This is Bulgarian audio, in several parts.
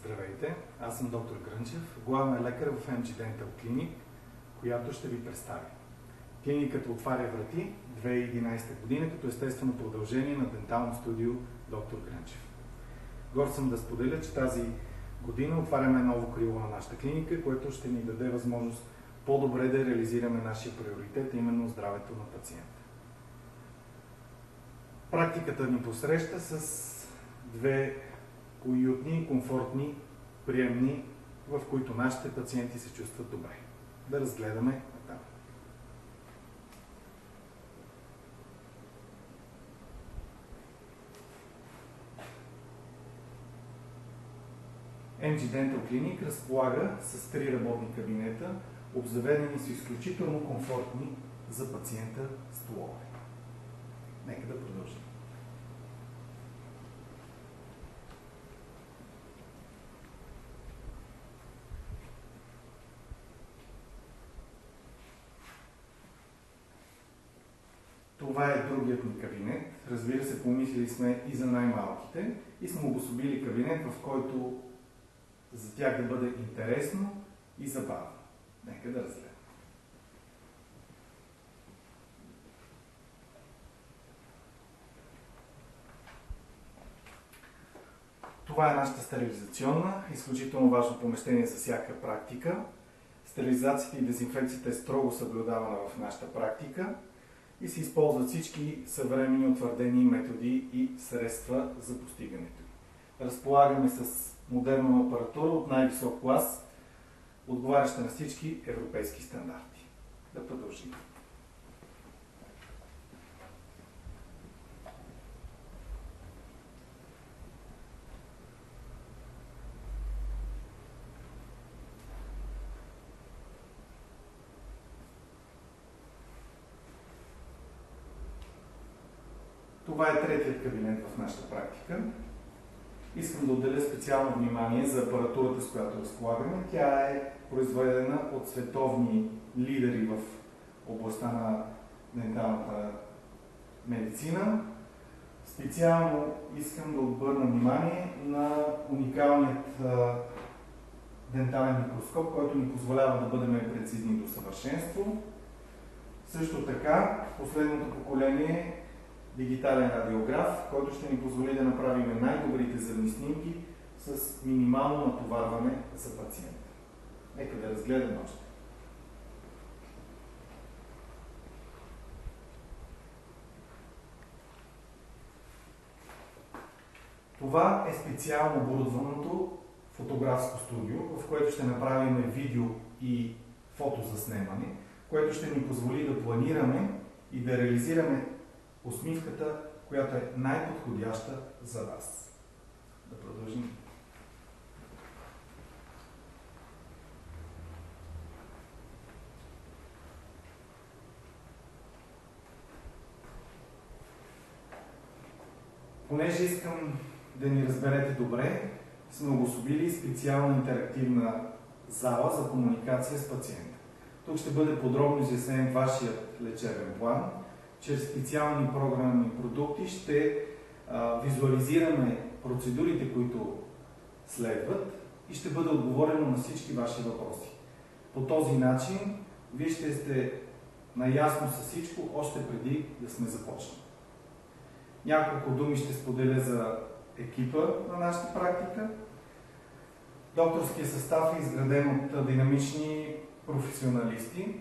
Здравейте, аз съм доктор Грънчев, главен лекар в MG Dental Clinic, която ще ви представя. Клиниката отваря врати 2011 година като естествено продължение на дентално студио доктор Грънчев. Горд съм да споделя, че тази година отваряме ново крило на нашата клиника, което ще ни даде възможност по-добре да реализираме нашия приоритет, именно здравето на пациента. Практиката ни посреща с две уютни, комфортни, приемни, в които нашите пациенти се чувстват добре. Да разгледаме там. MG Dental Clinic разполага с 3 работни кабинета, обзаведени с изключително комфортни за пациента столове. Нека да продължим. Това е другият ни кабинет. Разбира се, помислили сме и за най-малките и сме обособили кабинет, в който за тях да бъде интересно и забавно. Нека да разгледаме. Това е нашата стерилизационна, изключително важно помещение за всяка практика. Стерилизацията и дезинфекцията е строго съблюдавана в нашата практика и се използват всички съвременни утвърдени методи и средства за постигането. Разполагаме с модерна апаратура от най-висок клас, отговаряща на всички европейски стандарти. Да продължим. Това е третият кабинет в нашата практика. Искам да отделя специално внимание за апаратурата, с която разполагаме. Тя е произведена от световни лидери в областта на денталната медицина. Специално искам да обърна внимание на уникалният дентален микроскоп, който ни позволява да бъдем прецизни до съвършенство. Също така, последното поколение дигитален радиограф, който ще ни позволи да направим най-добрите зъбни снимки с минимално натоварване за пациента. Нека да разгледаме още. Това е специално оборудваното фотографско студио, в което ще направим видео и фотозаснемане, което ще ни позволи да планираме и да реализираме усмивката, която е най-подходяща за вас. Да продължим. Понеже искам да ни разберете добре, сме обособили специална интерактивна зала за комуникация с пациента. Тук ще бъде подробно изяснен вашият лечебен план. Чрез специални програмни продукти ще визуализираме процедурите, които следват и ще бъде отговорено на всички ваши въпроси. По този начин вие ще сте наясно с всичко, още преди да сме започнали. Няколко думи ще споделя за екипа на нашата практика. Докторският състав е изграден от динамични професионалисти,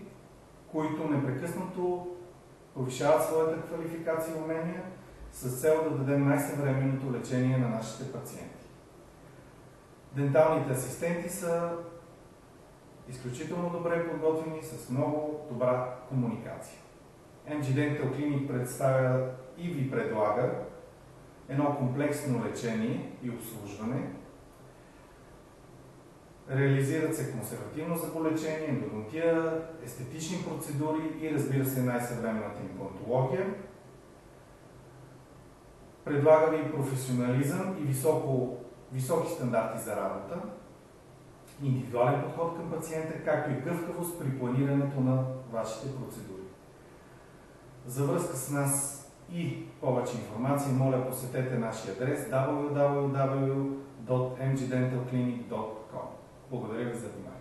които непрекъснато повишават своята квалификация и умения с цел да дадем най-съвременното лечение на нашите пациенти. Денталните асистенти са изключително добре подготвени с много добра комуникация. MG Dental Clinic представя и ви предлага едно комплексно лечение и обслужване. Реализират се консервативно зъболечение, ендодонтия, естетични процедури и, разбира се, най-съвременната имплантология. Предлага ви професионализъм и високи стандарти за работа, индивидуален подход към пациента, както и гъвкавост при планирането на вашите процедури. За връзка с нас и повече информация, моля посетете нашия адрес www.mgdentalclinic.com. Благодаря ви за вниманието.